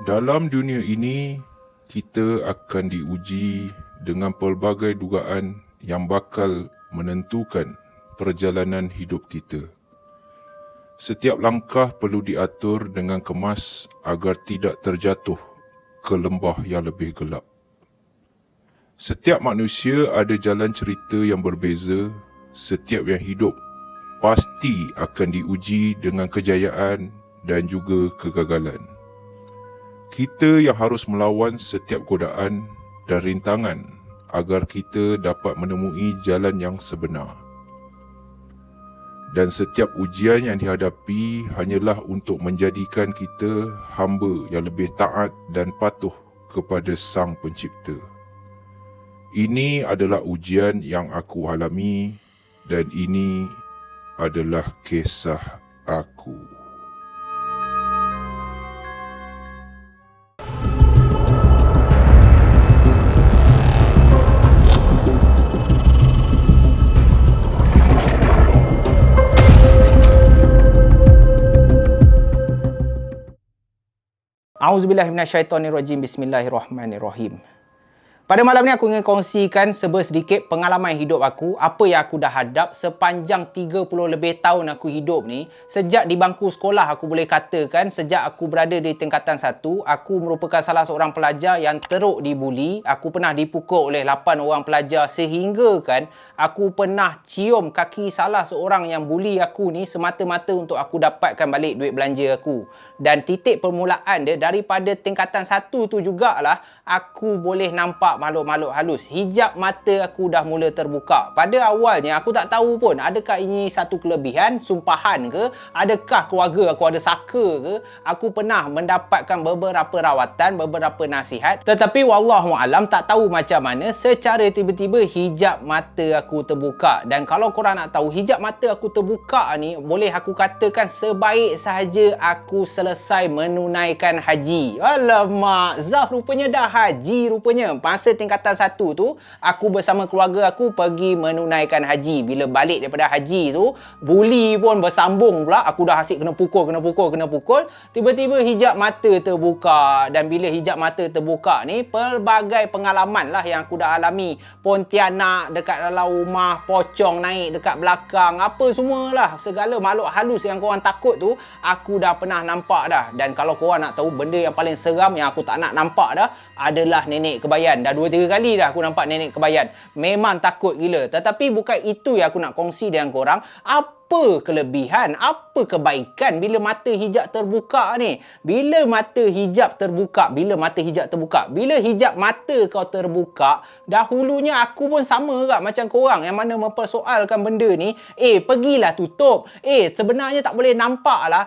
Dalam dunia ini, kita akan diuji dengan pelbagai dugaan yang bakal menentukan perjalanan hidup kita. Setiap langkah perlu diatur dengan kemas agar tidak terjatuh ke lembah yang lebih gelap. Setiap manusia ada jalan cerita yang berbeza. Setiap yang hidup pasti akan diuji dengan kejayaan dan juga kegagalan. Kita yang harus melawan setiap godaan dan rintangan agar kita dapat menemui jalan yang sebenar. Dan setiap ujian yang dihadapi hanyalah untuk menjadikan kita hamba yang lebih taat dan patuh kepada Sang Pencipta. Ini adalah ujian yang aku alami dan ini adalah kisah aku. Auzubillahiminasyaitonirrajim. Bismillahirrahmanirrahim. Pada malam ni aku ingin kongsikan sedikit pengalaman hidup aku, apa yang aku dah hadap sepanjang 30 lebih tahun aku hidup ni. Sejak di bangku sekolah aku boleh katakan, sejak aku berada di tingkatan 1, aku merupakan salah seorang pelajar yang teruk dibuli. Aku pernah dipukul oleh 8 orang pelajar sehingga kan aku pernah cium kaki salah seorang yang buli aku ni semata-mata untuk aku dapatkan balik duit belanja aku. Dan titik permulaan dia daripada tingkatan 1 tu jugalah aku boleh nampak makhluk-makhluk halus. Hijab mata aku dah mula terbuka. Pada awalnya aku tak tahu pun adakah ini satu kelebihan, sumpahan ke, adakah keluarga aku ada saka ke. Aku pernah mendapatkan beberapa rawatan, beberapa nasihat, tetapi wallahualam tak tahu macam mana secara tiba-tiba hijab mata aku terbuka. Dan kalau korang nak tahu hijab mata aku terbuka ni, boleh aku katakan sebaik sahaja aku selesai menunaikan haji. Alamak, Zaf rupanya dah haji rupanya. Masa tingkatan 1 tu, aku bersama keluarga aku pergi menunaikan haji. Bila balik daripada haji tu, buli pun bersambung pula. Aku dah asyik kena pukul. Tiba-tiba hijab mata terbuka. Dan bila hijab mata terbuka ni, pelbagai pengalaman lah yang aku dah alami. Pontianak dekat dalam rumah, pocong naik dekat belakang, apa semualah. Segala makhluk halus yang korang takut tu, aku dah pernah nampak dah. Dan kalau korang nak tahu benda yang paling seram yang aku tak nak nampak dah, adalah nenek kebayan. Dah 2-3 kali dah aku nampak nenek kebayan. Memang takut gila. Tetapi bukan itu yang aku nak kongsi dengan korang. Apa kelebihan, apa kebaikan bila mata hijab terbuka ni? Bila mata hijab terbuka, bila hijab mata kau terbuka, dahulunya aku pun sama juga macam korang yang mana mempersoalkan benda ni. Pergilah tutup. Sebenarnya tak boleh nampak lah.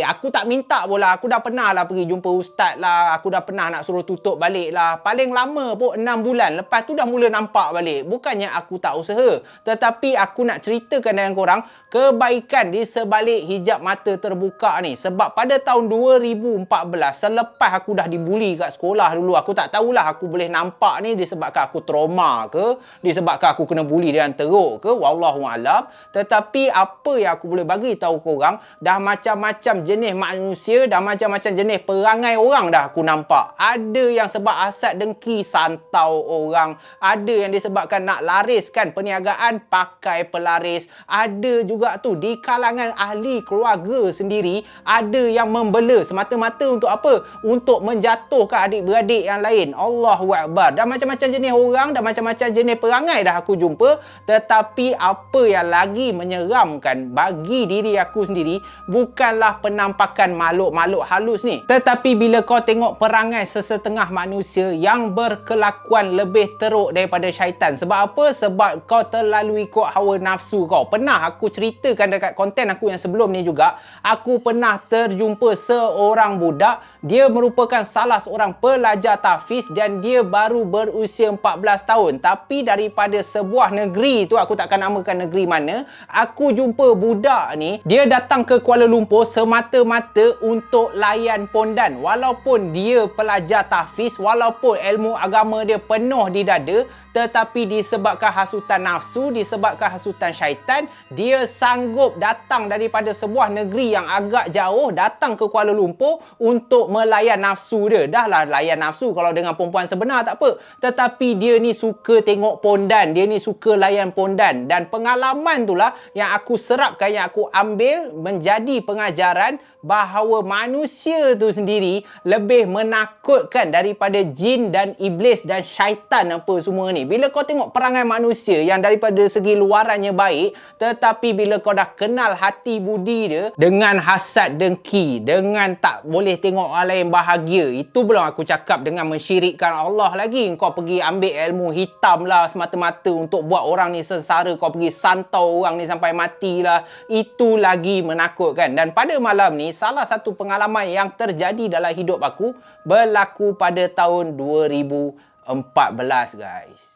Aku tak minta pula. Aku dah pernah lah pergi jumpa ustaz lah. Aku dah pernah nak suruh tutup balik lah. Paling lama pun 6 bulan. Lepas tu dah mula nampak balik. Bukannya aku tak usaha. Tetapi aku nak ceritakan dengan korang kebaikan di sebalik hijab mata terbuka ni. Sebab pada tahun 2014, selepas aku dah dibuli kat sekolah dulu, aku tak tahulah aku boleh nampak ni disebabkan aku trauma ke, disebabkan aku kena buli dengan teruk ke, wallahualam. Tetapi apa yang aku boleh bagi tahu korang, dah macam-macam jenis manusia, dah macam-macam jenis perangai orang dah aku nampak. Ada yang sebab hasad dengki santau orang, ada yang disebabkan nak lariskan perniagaan pakai pelaris, ada juga tu di kalangan ahli keluarga sendiri ada yang membela semata-mata untuk apa? Untuk menjatuhkan adik-beradik yang lain. Allahu Akbar. Dah macam-macam jenis orang, dah macam-macam jenis perangai dah aku jumpa. Tetapi apa yang lagi menyeramkan bagi diri aku sendiri bukanlah penampakan makhluk-makhluk halus ni, tetapi bila kau tengok perangai sesetengah manusia yang berkelakuan lebih teruk daripada syaitan. Sebab apa? Sebab kau terlalu ikut hawa nafsu kau. Pernah aku ceritakan dekat konten aku yang sebelum ni juga, aku pernah terjumpa seorang budak. Dia merupakan salah seorang pelajar tahfiz dan dia baru berusia 14 tahun. Tapi daripada sebuah negeri tu, aku takkan namakan negeri mana, aku jumpa budak ni, dia datang ke Kuala Lumpur semata-mata untuk layan pondan. Walaupun dia pelajar tahfiz, walaupun ilmu agama dia penuh di dada, tetapi disebabkan hasutan nafsu, disebabkan hasutan syaitan, dia sanggup datang daripada sebuah negeri yang agak jauh, datang ke Kuala Lumpur untuk melayan nafsu dia. Dah lah layan nafsu kalau dengan perempuan sebenar tak apa. Tetapi dia ni suka tengok pondan, dia ni suka layan pondan. Dan pengalaman itulah yang aku serapkan, yang aku ambil menjadi pengajaran bahawa manusia tu sendiri lebih menakutkan daripada jin dan iblis dan syaitan apa semua ni. Bila kau tengok perangai manusia yang daripada segi luarannya baik, tetapi bila kau dah kenal hati budi dia, dengan hasad dengki, dengan tak boleh tengok orang lain bahagia, itu belum aku cakap dengan mensyirikkan Allah lagi. Kau pergi ambil ilmu hitam lah semata-mata untuk buat orang ni sengsara, kau pergi santau orang ni sampai mati lah, itu lagi menakutkan. Dan pada malam ni, salah satu pengalaman yang terjadi dalam hidup aku berlaku pada tahun 2014 guys.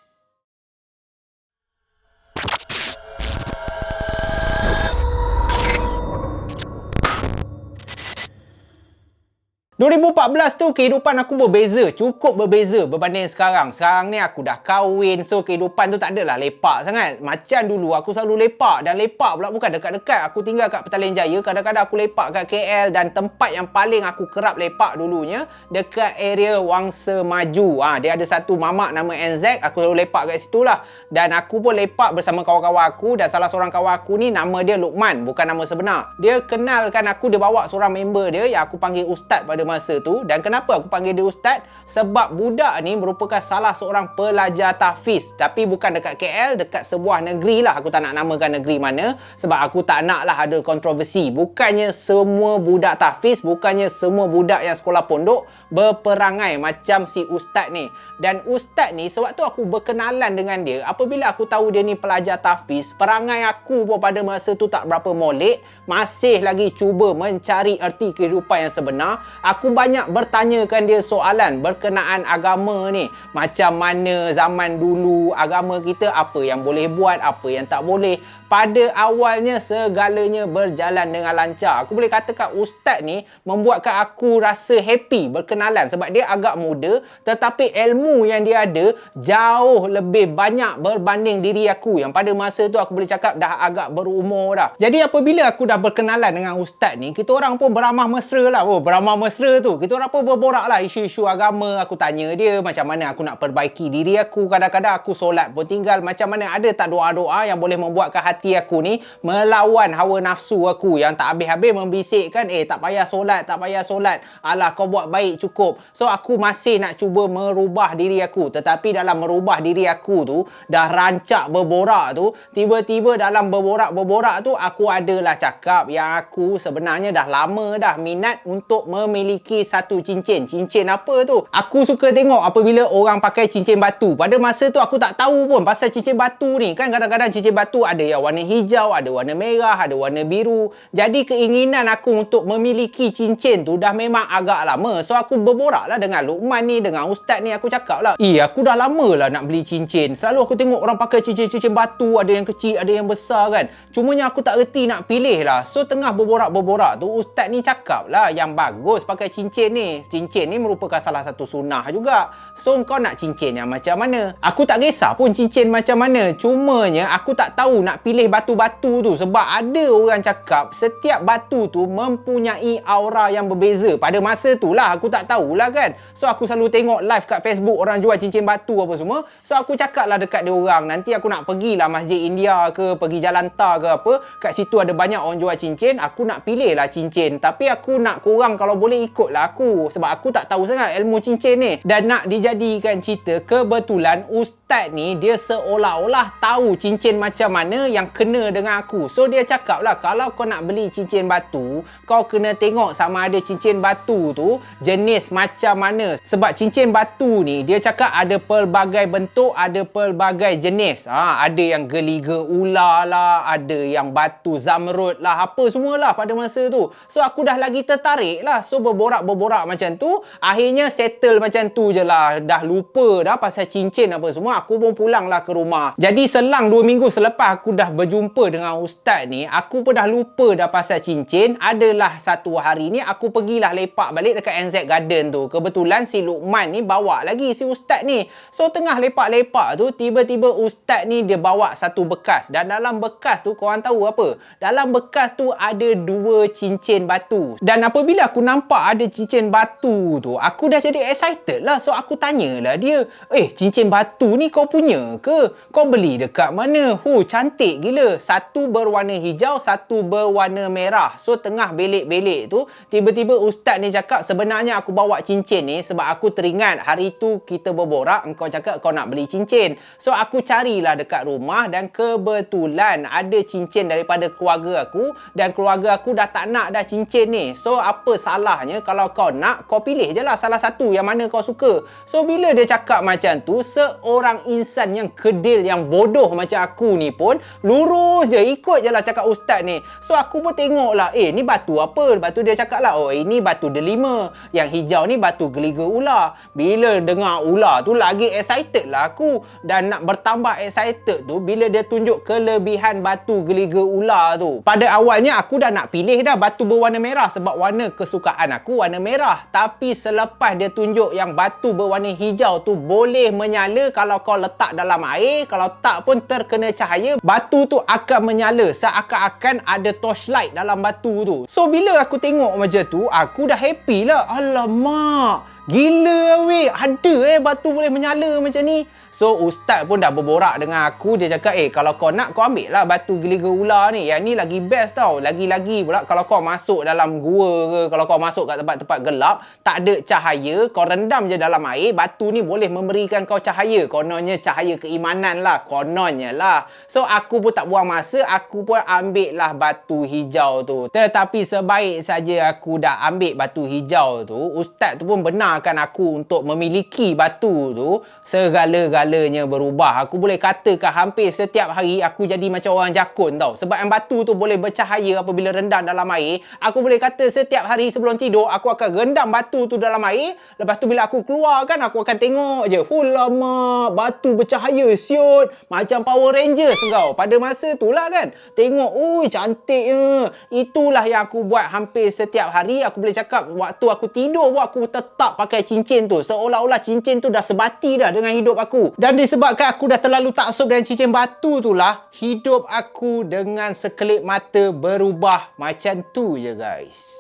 2014 tu kehidupan aku berbeza, cukup berbeza berbanding sekarang. Sekarang ni aku dah kahwin, so kehidupan tu tak adalah lepak sangat. Macam dulu aku selalu lepak, dan lepak pula bukan dekat-dekat. Aku tinggal kat Petaling Jaya, kadang-kadang aku lepak kat KL, dan tempat yang paling aku kerap lepak dulunya dekat area Wangsa Maju. Dia ada satu mamak nama NZ, aku selalu lepak kat situ lah. Dan aku pun lepak bersama kawan-kawan aku, dan salah seorang kawan aku ni nama dia Luqman, bukan nama sebenar. Dia kenalkan aku, dia bawa seorang member dia yang aku panggil Ustaz pada masa tu. Dan kenapa aku panggil dia Ustaz? Sebab budak ni merupakan salah seorang pelajar tahfiz, tapi bukan dekat KL, dekat sebuah negeri lah. Aku tak nak namakan negeri mana, sebab aku tak nak lah ada kontroversi. Bukannya semua budak tahfiz, bukannya semua budak yang sekolah pondok berperangai macam si Ustaz ni. Dan Ustaz ni, sewaktu aku berkenalan dengan dia, apabila aku tahu dia ni pelajar tahfiz, perangai aku pun pada masa tu tak berapa molek, masih lagi cuba mencari erti kehidupan yang sebenar. Aku banyak bertanyakan dia soalan berkenaan agama ni. Macam mana zaman dulu agama kita, apa yang boleh buat, apa yang tak boleh. Pada awalnya segalanya berjalan dengan lancar. Aku boleh katakan Ustaz ni membuatkan aku rasa happy berkenalan, sebab dia agak muda, tetapi ilmu yang dia ada jauh lebih banyak berbanding diri aku, yang pada masa tu aku boleh cakap dah agak berumur dah. Jadi apabila aku dah berkenalan dengan Ustaz ni, kita orang pun beramah mesra lah. Beramah mesra tu, kita orang pun berborak lah isu-isu agama. Aku tanya dia macam mana aku nak perbaiki diri aku. Kadang-kadang aku solat pun tinggal, macam mana ada tak doa-doa yang boleh membuatkan hati aku ni melawan hawa nafsu aku yang tak habis-habis membisikkan, tak payah solat, tak payah solat, alah kau buat baik cukup. So aku masih nak cuba merubah diri aku. Tetapi dalam merubah diri aku tu, dah rancak berborak tu, tiba-tiba dalam berborak-berborak tu, aku adalah cakap yang aku sebenarnya dah lama dah minat untuk memiliki satu cincin. Cincin apa tu? Aku suka tengok apabila orang pakai cincin batu. Pada masa tu aku tak tahu pun pasal cincin batu ni. Kan kadang-kadang cincin batu ada yang warna hijau, ada warna merah, ada warna biru. Jadi keinginan aku untuk memiliki cincin tu dah memang agak lama. So aku berborak lah dengan Luqman ni, dengan Ustaz ni. Aku cakap lah, aku dah lama lah nak beli cincin. Selalu aku tengok orang pakai cincin-cincin batu, ada yang kecil, ada yang besar kan. Cumanya aku tak reti nak pilih lah. So tengah berborak-berborak tu, Ustaz ni cakap lah yang bagus pakai cincin ni. Cincin ni merupakan salah satu sunnah juga. So kau nak cincin yang macam mana? Aku tak kisah pun cincin macam mana. Cumanya aku tak tahu nak pilih batu-batu tu. Sebab ada orang cakap setiap batu tu mempunyai aura yang berbeza. Pada masa tu lah aku tak tahulah kan. So aku selalu tengok live kat Facebook orang jual cincin batu apa semua. So aku cakap lah dekat dia orang, nanti aku nak pergilah Masjid India ke, pergi Jalan Tar ke apa, kat situ ada banyak orang jual cincin. Aku nak pilih lah cincin, tapi aku nak korang kalau boleh ikutlah aku, sebab aku tak tahu sangat ilmu cincin ni. Dan nak dijadikan cerita, kebetulan Ustaz ni dia seolah-olah tahu cincin macam mana yang kena dengan aku. So dia cakap lah, kalau kau nak beli cincin batu, kau kena tengok sama ada cincin batu tu jenis macam mana. Sebab cincin batu ni dia cakap ada pelbagai bentuk, ada pelbagai jenis. Ada yang geliga ular lah, ada yang batu zamrud lah, apa semualah pada masa tu. So aku dah lagi tertarik lah. So berborak macam tu. Akhirnya settle macam tu je lah. Dah lupa dah pasal cincin apa semua. Aku pun pulang lah ke rumah. Jadi selang 2 minggu selepas aku dah berjumpa dengan ustaz ni, aku pun dah lupa dah pasal cincin. Adalah satu hari ni aku pergilah lepak balik dekat NZ Garden tu. Kebetulan si Luqman ni bawa lagi si ustaz ni. So tengah lepak-lepak tu, tiba-tiba ustaz ni dia bawa satu bekas. Dan dalam bekas tu korang tahu apa? Dalam bekas tu ada 2 cincin batu. Dan apabila aku nampak ada cincin batu tu, aku dah jadi excited lah. So aku tanyalah dia, cincin batu ni kau punya ke? Kau beli dekat mana? Cantik gila. Satu berwarna hijau, satu berwarna merah. So tengah belik-belik tu, tiba-tiba ustaz ni cakap, sebenarnya aku bawa cincin ni sebab aku teringat hari tu kita berborak, engkau cakap kau nak beli cincin. So aku carilah dekat rumah dan kebetulan ada cincin daripada keluarga aku, dan keluarga aku dah tak nak dah cincin ni. So apa salahnya kalau kau nak, kau pilih je lah salah satu yang mana kau suka. So bila dia cakap macam tu, seorang insan yang kedil, yang bodoh macam aku ni pun lurus je, ikut je lah cakap ustaz ni. So aku pun tengok lah, ni batu apa? Batu dia cakap lah, ini batu delima, yang hijau ni batu geliga ular. Bila dengar ular tu lagi excited lah aku. Dan nak bertambah excited tu bila dia tunjuk kelebihan batu geliga ular tu. Pada awalnya aku dah nak pilih dah batu berwarna merah sebab warna kesukaan aku warna merah. Tapi selepas dia tunjuk yang batu berwarna hijau tu boleh menyala kalau kau letak dalam air, kalau tak pun terkena cahaya, batu tu akan menyala seakan-akan ada torchlight dalam batu tu. So bila aku tengok macam tu, aku dah happy lah. Alamak, gila weh, ada batu boleh menyala macam ni. So ustaz pun dah berborak dengan aku. Dia cakap, kalau kau nak, kau ambil lah batu geliga ular ni. Yang ni lagi best tau. Lagi-lagi pula kalau kau masuk dalam gua ke, kalau kau masuk kat tempat-tempat gelap, tak ada cahaya, kau rendam je dalam air, batu ni boleh memberikan kau cahaya. Kononnya cahaya keimanan lah, kononnya lah. So aku pun tak buang masa, aku pun ambil lah batu hijau tu. Tetapi sebaik saja aku dah ambil batu hijau tu, ustaz tu pun benarkan aku untuk memiliki batu tu, segala-galanya berubah. Aku boleh katakan hampir setiap hari aku jadi macam orang jakun tau. Sebab yang batu tu boleh bercahaya apabila rendam dalam air. Aku boleh kata setiap hari sebelum tidur, aku akan rendam batu tu dalam air. Lepas tu bila aku keluar kan, aku akan tengok je. Lama, batu bercahaya siut. Macam Power Rangers kau. Pada masa tu lah kan. Tengok, cantiknya. Itulah yang aku buat hampir setiap hari. Aku boleh cakap waktu aku tidur pun aku tetap pakai cincin tu. Seolah-olah cincin tu dah sebati dah dengan hidup aku. Dan disebabkan aku dah terlalu taksub dengan cincin batu tu lah, hidup aku dengan sekelip mata berubah macam tu je guys.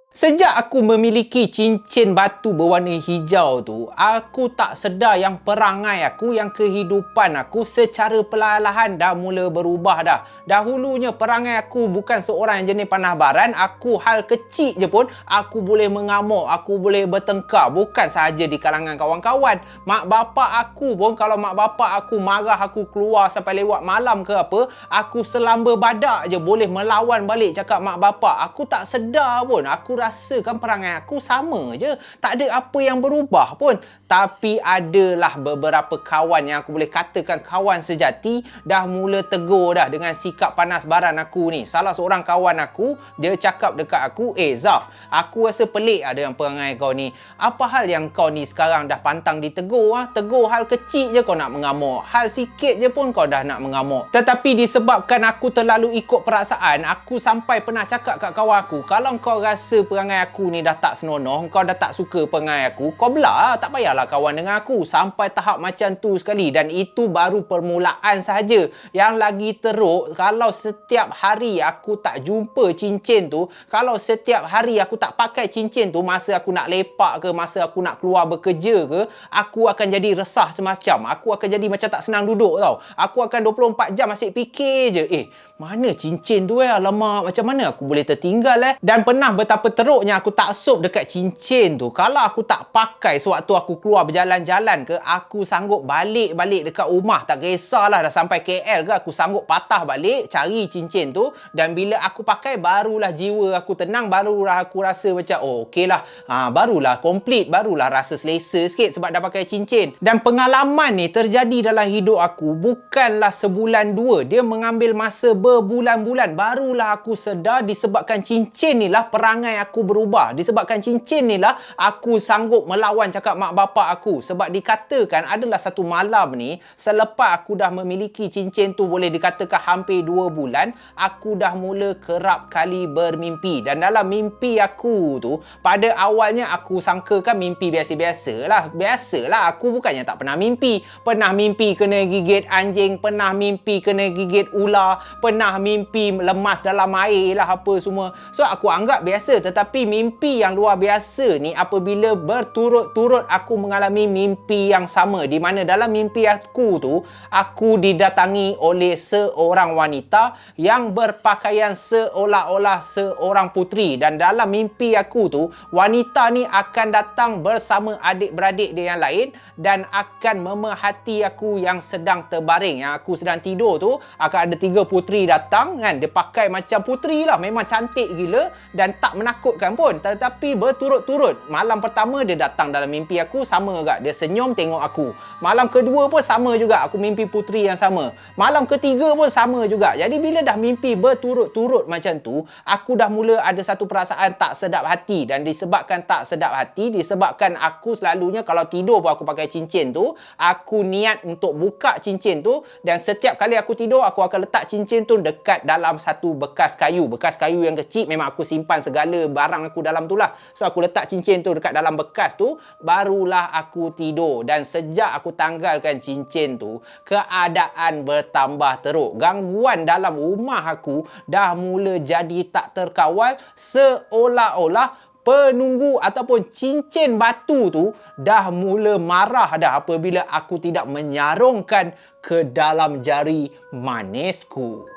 Sejak aku memiliki cincin batu berwarna hijau tu, aku tak sedar yang perangai aku, yang kehidupan aku secara perlahan dah mula berubah dah. Dahulunya perangai aku bukan seorang yang jenis panah baran. Aku hal kecil je pun aku boleh mengamuk, aku boleh bertengkar. Bukan sahaja di kalangan kawan-kawan. Mak bapak aku pun, kalau mak bapak aku marah aku keluar sampai lewat malam ke apa, aku selamba badak je boleh melawan balik cakap mak bapak. Aku tak sedar pun. Aku rasakan perangai aku sama je. Tak ada apa yang berubah pun. Tapi adalah beberapa kawan yang aku boleh katakan kawan sejati dah mula tegur dah dengan sikap panas baran aku ni. Salah seorang kawan aku, dia cakap dekat aku, Zaf, aku rasa pelik ada yang perangai kau ni. Apa hal yang kau ni sekarang dah pantang ditegur? Tegur hal kecil je kau nak mengamuk. Hal sikit je pun kau dah nak mengamuk. Tetapi disebabkan aku terlalu ikut perasaan, aku sampai pernah cakap kat kawan aku, kalau kau rasa perangai aku ni dah tak senonoh, kau dah tak suka perangai aku, kau belah, tak payahlah kawan dengan aku. Sampai tahap macam tu sekali. Dan itu baru permulaan sahaja. Yang lagi teruk, kalau setiap hari aku tak jumpa cincin tu, kalau setiap hari aku tak pakai cincin tu, masa aku nak lepak ke, masa aku nak keluar bekerja ke, aku akan jadi resah semacam. Aku akan jadi macam tak senang duduk tau. Aku akan 24 jam asyik fikir je, mana cincin tu alamak, macam mana aku boleh tertinggal Dan pernah betapa teruknya aku taksub dekat cincin tu. Kalau aku tak pakai sewaktu aku keluar berjalan-jalan ke, aku sanggup balik dekat rumah. Tak kisahlah dah sampai KL ke, aku sanggup patah balik cari cincin tu. Dan bila aku pakai, barulah jiwa aku tenang, barulah aku rasa macam okey lah, barulah complete, barulah rasa selesa sikit sebab dah pakai cincin. Dan pengalaman ni terjadi dalam hidup aku bukanlah sebulan dua, dia mengambil masa berbulan-bulan. Barulah aku sedar disebabkan cincin ni lah perangai aku berubah. Disebabkan cincin ni lah aku sanggup melawan cakap mak bapak aku. Sebab dikatakan adalah satu malam ni, selepas aku dah memiliki cincin tu boleh dikatakan hampir 2 bulan, aku dah mula kerap kali bermimpi. Dan dalam mimpi aku tu, pada awalnya aku sangkakan mimpi biasa-biasa lah. Biasalah, aku bukannya tak pernah mimpi. Pernah mimpi kena gigit anjing, pernah mimpi kena gigit ular, pernah mimpi lemas dalam air lah apa semua. So aku anggap biasa, tetapi mimpi yang luar biasa ni apabila berturut-turut aku mengalami mimpi yang sama, di mana dalam mimpi aku tu aku didatangi oleh seorang wanita yang berpakaian seolah-olah seorang puteri. Dan dalam mimpi aku tu wanita ni akan datang bersama adik-beradik dia yang lain dan akan memerhati aku yang sedang terbaring, yang aku sedang tidur tu. Akan ada 3 puteri datang kan, dia pakai macam puteri lah, memang cantik gila dan tak menakutkan pun. Tetapi berturut-turut, malam pertama dia datang dalam mimpi aku sama juga, dia senyum tengok aku. Malam kedua pun sama juga, aku mimpi puteri yang sama. Malam ketiga pun sama juga. Jadi bila dah mimpi berturut-turut macam tu, aku dah mula ada satu perasaan tak sedap hati. Dan disebabkan tak sedap hati, disebabkan aku selalunya kalau tidur pun aku pakai cincin tu, aku niat untuk buka cincin tu, dan setiap kali aku tidur aku akan letak cincin tu dekat dalam satu bekas kayu yang kecil. Memang aku simpan segala barang aku dalam tu lah. So aku letak cincin tu dekat dalam bekas tu, barulah aku tidur. Dan sejak aku tanggalkan cincin tu, keadaan bertambah teruk. Gangguan dalam rumah aku dah mula jadi tak terkawal, seolah-olah penunggu ataupun cincin batu tu dah mula marah dah apabila aku tidak menyarungkan ke dalam jari manisku.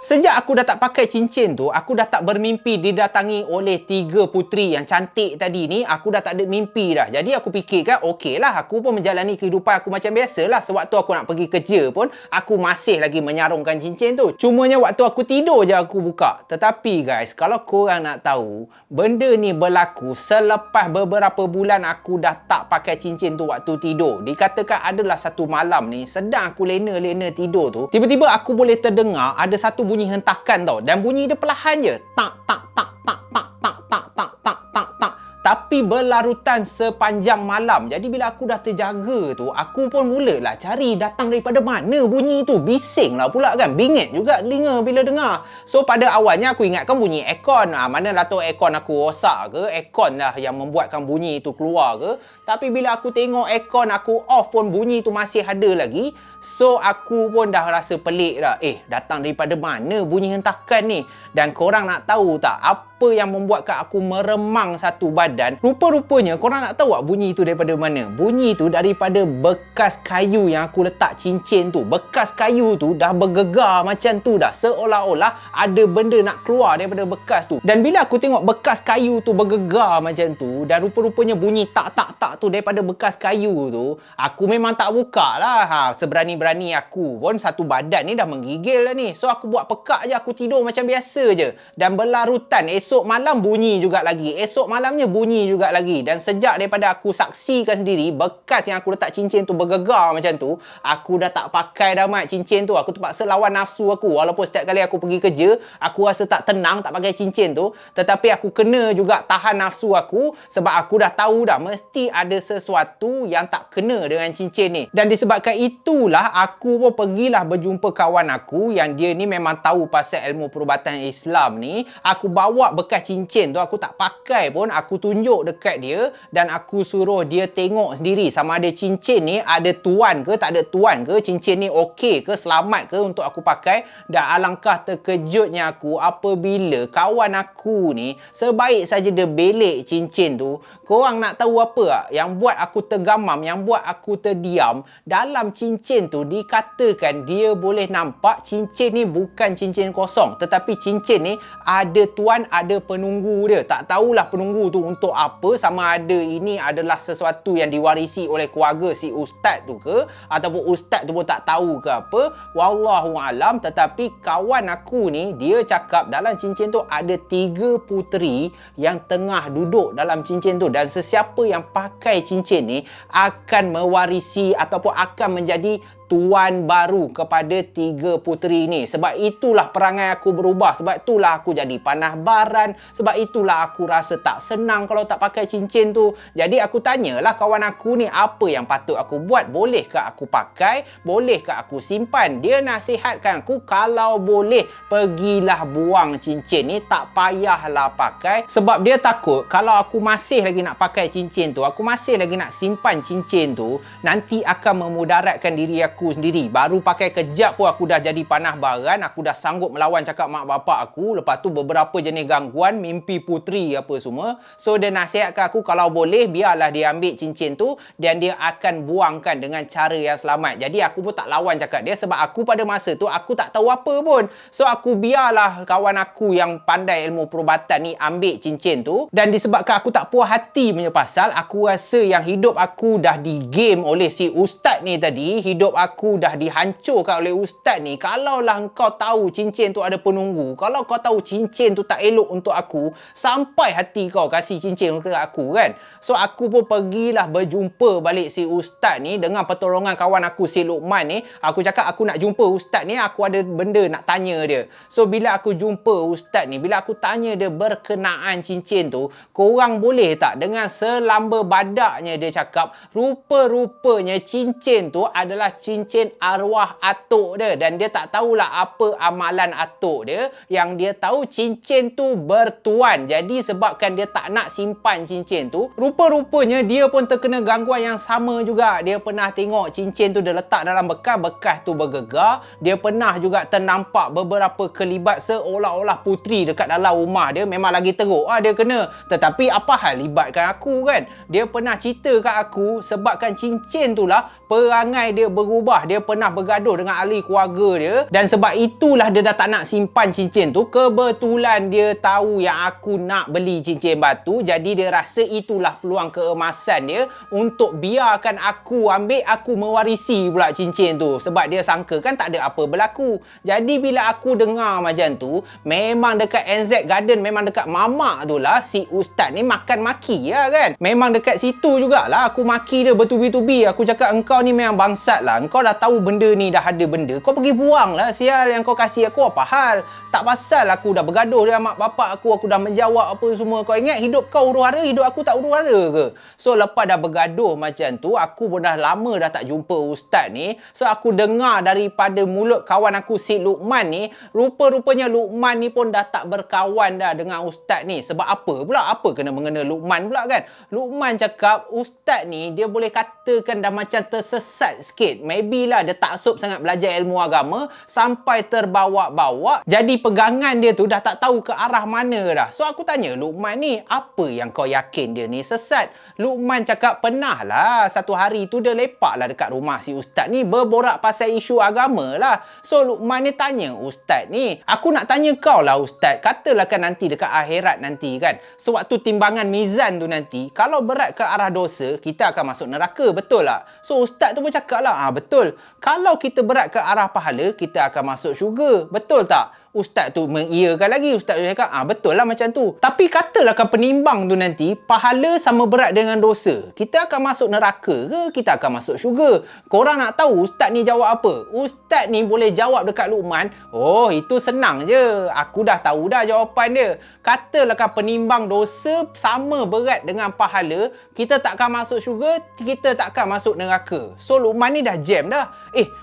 Sejak aku dah tak pakai cincin tu, aku dah tak bermimpi didatangi oleh 3 puteri yang cantik tadi ni. Aku dah tak ada mimpi dah. Jadi aku fikirkan, okey lah, aku pun menjalani kehidupan aku macam biasa lah. Sewaktu aku nak pergi kerja pun, aku masih lagi menyarungkan cincin tu. Cumanya waktu aku tidur je aku buka. Tetapi guys, kalau korang nak tahu, benda ni berlaku selepas beberapa bulan aku dah tak pakai cincin tu waktu tidur. Dikatakan adalah satu malam ni, sedang aku lena-lena tidur tu, tiba-tiba aku boleh terdengar ada satu bunyi hentakan tau. Dan bunyi dia perlahan je. Tak, tak, tak, tak, tak, tak, tak, tak, tak, tak, tak. Tapi berlarutan sepanjang malam. Jadi bila aku dah terjaga tu, aku pun mulalah cari datang daripada mana bunyi tu. Bising lah pula kan. Bingit juga telinga bila dengar. So pada awalnya aku ingatkan bunyi aircon. Manalah tahu aircon aku rosak ke, aircon lah yang membuatkan bunyi tu keluar ke. Tapi bila aku tengok aircon aku off pun bunyi tu masih ada lagi. So aku pun dah rasa pelik dah. Datang daripada mana bunyi hentakan ni? Dan korang nak tahu tak apa yang membuatkan aku meremang satu badan? Rupa-rupanya korang nak tahu tak bunyi tu daripada mana? Bunyi tu daripada bekas kayu yang aku letak cincin tu. Bekas kayu tu dah bergegar macam tu dah. Seolah-olah ada benda nak keluar daripada bekas tu. Dan bila aku tengok bekas kayu tu bergegar macam tu, dan rupa-rupanya bunyi tak-tak-tak tu daripada bekas kayu tu, aku memang tak buka lah. Seberani-berani aku pun satu badan ni dah menggigil dah ni. So aku buat pekak je, aku tidur macam biasa je. Dan berlarutan esok malam bunyi juga lagi. Esok malamnya bunyi juga lagi. Dan sejak daripada aku saksikan sendiri bekas yang aku letak cincin tu bergegar macam tu, aku dah tak pakai dah mat cincin tu. Aku terpaksa lawan nafsu aku. Walaupun setiap kali aku pergi kerja, aku rasa tak tenang tak pakai cincin tu, tetapi aku kena juga tahan nafsu aku. Sebab aku dah tahu dah mesti ada sesuatu yang tak kena dengan cincin ni. Dan disebabkan itulah aku pun pergilah berjumpa kawan aku yang dia ni memang tahu pasal ilmu perubatan Islam ni. Aku bawa bekas cincin tu, aku tak pakai pun, aku tunjuk dekat dia dan aku suruh dia tengok sendiri sama ada cincin ni ada tuan ke tak ada tuan ke, cincin ni okey ke, selamat ke untuk aku pakai. Dan alangkah terkejutnya aku apabila kawan aku ni sebaik saja dia belik cincin tu. Korang nak tahu apa tak? Yang buat aku tergamam, yang buat aku terdiam, dalam cincin tu dikatakan dia boleh nampak cincin ni bukan cincin kosong, tetapi cincin ni ada tuan, ada penunggu dia. Tak tahulah penunggu tu untuk apa, sama ada ini adalah sesuatu yang diwarisi oleh keluarga si ustaz tu ke, ataupun ustaz tu pun tak tahu ke apa, wallahu alam. Tetapi kawan aku ni dia cakap dalam cincin tu ada 3 puteri yang tengah duduk dalam cincin tu, dan sesiapa yang pakai cincin ni akan mewarisi ataupun akan menjadi tuan baru kepada 3 puteri ni. Sebab itulah perangai aku berubah. Sebab itulah aku jadi panah baran. Sebab itulah aku rasa tak senang kalau tak pakai cincin tu. Jadi aku tanyalah kawan aku ni, apa yang patut aku buat? Bolehkah aku pakai? Bolehkah aku simpan? Dia nasihatkan aku, kalau boleh pergilah buang cincin ni, tak payahlah pakai. Sebab dia takut kalau aku masih lagi nak pakai cincin tu, aku masih lagi nak simpan cincin tu, nanti akan memudaratkan diri aku sendiri. Baru pakai kejap pun aku dah jadi panah baran, aku dah sanggup melawan cakap mak bapak aku. Lepas tu beberapa jenis gangguan, mimpi puteri apa semua. So dia nasihatkan aku, kalau boleh biarlah dia ambil cincin tu dan dia akan buangkan dengan cara yang selamat. Jadi aku pun tak lawan cakap dia, sebab aku pada masa tu aku tak tahu apa pun. So aku biarlah kawan aku yang pandai ilmu perubatan ni ambil cincin tu. Dan disebabkan aku tak puas hati punya pasal, aku rasa yang hidup aku dah di game oleh si ustaz ni tadi. Hidup aku dah dihancurkan oleh ustaz ni. Kalaulah kau tahu cincin tu ada penunggu, kalau kau tahu cincin tu tak elok untuk aku, sampai hati kau kasih cincin ke aku kan. So aku pun pergilah berjumpa balik si ustaz ni dengan pertolongan kawan aku si Luqman ni. Aku cakap aku nak jumpa ustaz ni, aku ada benda nak tanya dia. So bila aku jumpa ustaz ni, bila aku tanya dia berkenaan cincin tu, korang boleh tak, dengan selamba badaknya dia cakap, rupa-rupanya cincin tu adalah cincin arwah atuk dia. Dan dia tak tahulah apa amalan atuk dia. Yang dia tahu cincin tu bertuan. Jadi sebabkan dia tak nak simpan cincin tu, rupa-rupanya dia pun terkena gangguan yang sama juga. Dia pernah tengok cincin tu dia letak dalam bekas, bekas tu bergegar. Dia pernah juga ternampak beberapa kelibat seolah-olah puteri dekat dalam rumah dia. Memang lagi teruk dia kena. Tetapi apa hal libatkan aku kan? Dia pernah cerita kat aku, sebabkan cincin tu lah perangai dia berubah. Dia pernah bergaduh dengan ahli keluarga dia, dan sebab itulah dia dah tak nak simpan cincin tu. Kebetulan dia tahu yang aku nak beli cincin batu, jadi dia rasa itulah peluang keemasan dia untuk biarkan aku ambil, aku mewarisi pula cincin tu. Sebab dia sangka kan tak ada apa berlaku. Jadi bila aku dengar macam tu, memang dekat NZ Garden, memang dekat mamak tu lah si ustaz ni makan maki lah kan. Memang dekat situ jugalah aku maki dia bertubi-tubi. Aku cakap, engkau ni memang bangsat lah. Engkau dah tahu benda ni dah ada benda, kau pergi buang lah. Sial, yang kau kasih aku apa hal? Tak pasal aku dah bergaduh dengan mak bapak aku dah menjawab apa semua. Kau ingat hidup kau huru-hara, hidup aku tak huru-hara ke? So lepas dah bergaduh macam tu, aku pun dah lama dah tak jumpa ustaz ni. So aku dengar daripada mulut kawan aku si Luqman ni, rupa-rupanya Luqman ni pun dah tak berkawan dah dengan ustaz ni. Sebab apa pula? Apa kena mengena Luqman pula kan? Luqman cakap ustaz ni dia boleh katakan dah macam tersesat sikit. Maybe lah dia taksub sangat belajar ilmu agama sampai terbawa-bawa. Jadi pegangan dia tu dah tak tahu ke arah mana dah. So aku tanya Luqman ni, apa yang kau yakin dia ni sesat? Luqman cakap, pernah lah satu hari tu dia lepak lah dekat rumah si ustaz ni, berborak pasal isu agama lah. So Luqman ni tanya ustaz ni, aku nak tanya kau lah ustaz, katalah kan nanti dekat akhirat nanti kan, sewaktu timbangan mizan tu nanti, kalau berat ke arah dosa, kita akan masuk neraka, betul tak? So ustaz tu pun cakap lah, betul. Kalau kita berat ke arah pahala, kita akan masuk syurga, betul tak? Ustaz tu mengiyakan lagi. Ustaz tu cakap, betul lah macam tu. Tapi katalah kan penimbang tu nanti, pahala sama berat dengan dosa, kita akan masuk neraka ke kita akan masuk syurga? Korang nak tahu ustaz ni jawab apa? Ustaz ni boleh jawab dekat Luqman, oh itu senang je, aku dah tahu dah jawapan dia. Katalah kan penimbang dosa sama berat dengan pahala, kita tak akan masuk syurga, kita tak akan masuk neraka. So Luqman ni dah jam dah.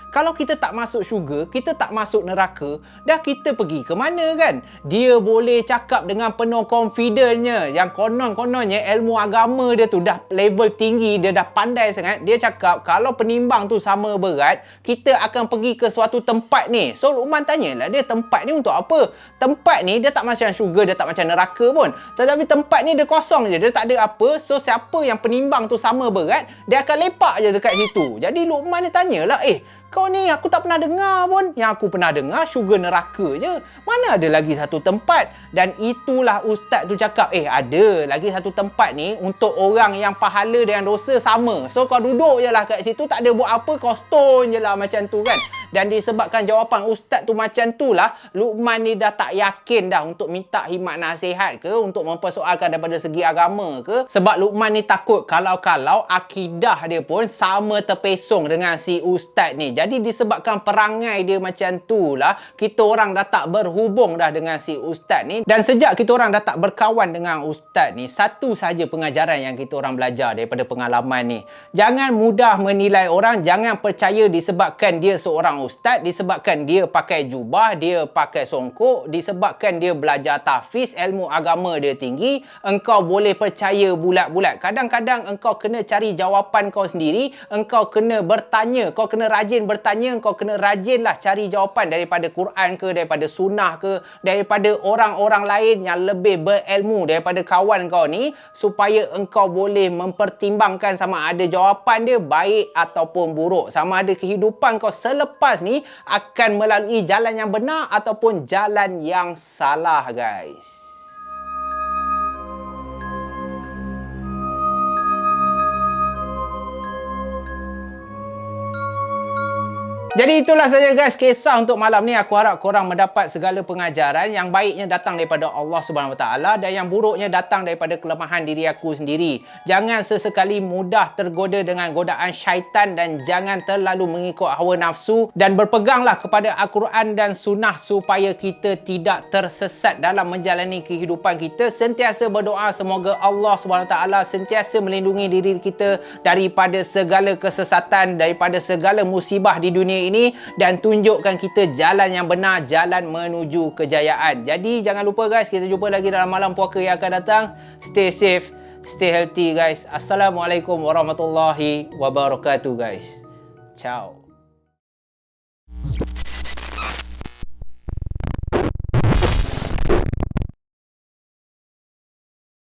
Kalau kita tak masuk syurga, kita tak masuk neraka, dah kita pergi ke mana kan? Dia boleh cakap dengan penuh confidentnya yang konon-kononnya ilmu agama dia tu dah level tinggi, dia dah pandai sangat. Dia cakap kalau penimbang tu sama berat, kita akan pergi ke suatu tempat ni. So Luqman tanyalah dia, tempat ni untuk apa? Tempat ni dia tak macam syurga, dia tak macam neraka pun. Tetapi tempat ni dia kosong je, dia tak ada apa. So siapa yang penimbang tu sama berat, dia akan lepak je dekat situ. Jadi Luqman ni tanyalah, kau ni aku tak pernah dengar pun. Yang aku pernah dengar syurga neraka je. Mana ada lagi satu tempat? Dan itulah ustaz tu cakap, ada lagi satu tempat ni untuk orang yang pahala dengan dosa sama. So kau duduk je lah kat situ, tak ada buat apa, kau stone je lah macam tu kan. Dan disebabkan jawapan ustaz tu macam tu lah, Luqman ni dah tak yakin dah untuk minta khidmat nasihat ke, untuk mempersoalkan daripada segi agama ke. Sebab Luqman ni takut kalau-kalau akidah dia pun sama terpesong dengan si ustaz ni. Jadi disebabkan perangai dia macam tu lah, kita orang dah tak berhubung dah dengan si ustaz ni. Dan sejak kita orang dah tak berkawan dengan ustaz ni, satu saja pengajaran yang kita orang belajar daripada pengalaman ni. Jangan mudah menilai orang, jangan percaya disebabkan dia seorang ustaz, disebabkan dia pakai jubah, dia pakai songkok, disebabkan dia belajar tahfiz, ilmu agama dia tinggi, engkau boleh percaya bulat-bulat. Kadang-kadang engkau kena cari jawapan kau sendiri, engkau kena bertanya, kau kena rajin bertanya, kau kena rajinlah cari jawapan daripada Quran ke, daripada sunnah ke, daripada orang-orang lain yang lebih berilmu daripada kawan kau ni, supaya engkau boleh mempertimbangkan sama ada jawapan dia baik ataupun buruk, sama ada kehidupan kau selepas ni akan melalui jalan yang benar ataupun jalan yang salah, guys. Jadi itulah saja guys kisah untuk malam ni. Aku harap korang mendapat segala pengajaran. Yang baiknya datang daripada Allah Subhanahu Wa Taala dan yang buruknya datang daripada kelemahan diri aku sendiri. Jangan sesekali mudah tergoda dengan godaan syaitan dan jangan terlalu mengikut hawa nafsu, dan berpeganglah kepada Al-Quran dan sunnah supaya kita tidak tersesat dalam menjalani kehidupan kita. Sentiasa berdoa semoga Allah Subhanahu Wa Taala sentiasa melindungi diri kita daripada segala kesesatan, daripada segala musibah di dunia ini, dan tunjukkan kita jalan yang benar, jalan menuju kejayaan. Jadi jangan lupa guys, kita jumpa lagi dalam malam puaka yang akan datang. Stay safe, stay healthy guys. Assalamualaikum warahmatullahi wabarakatuh guys. Ciao.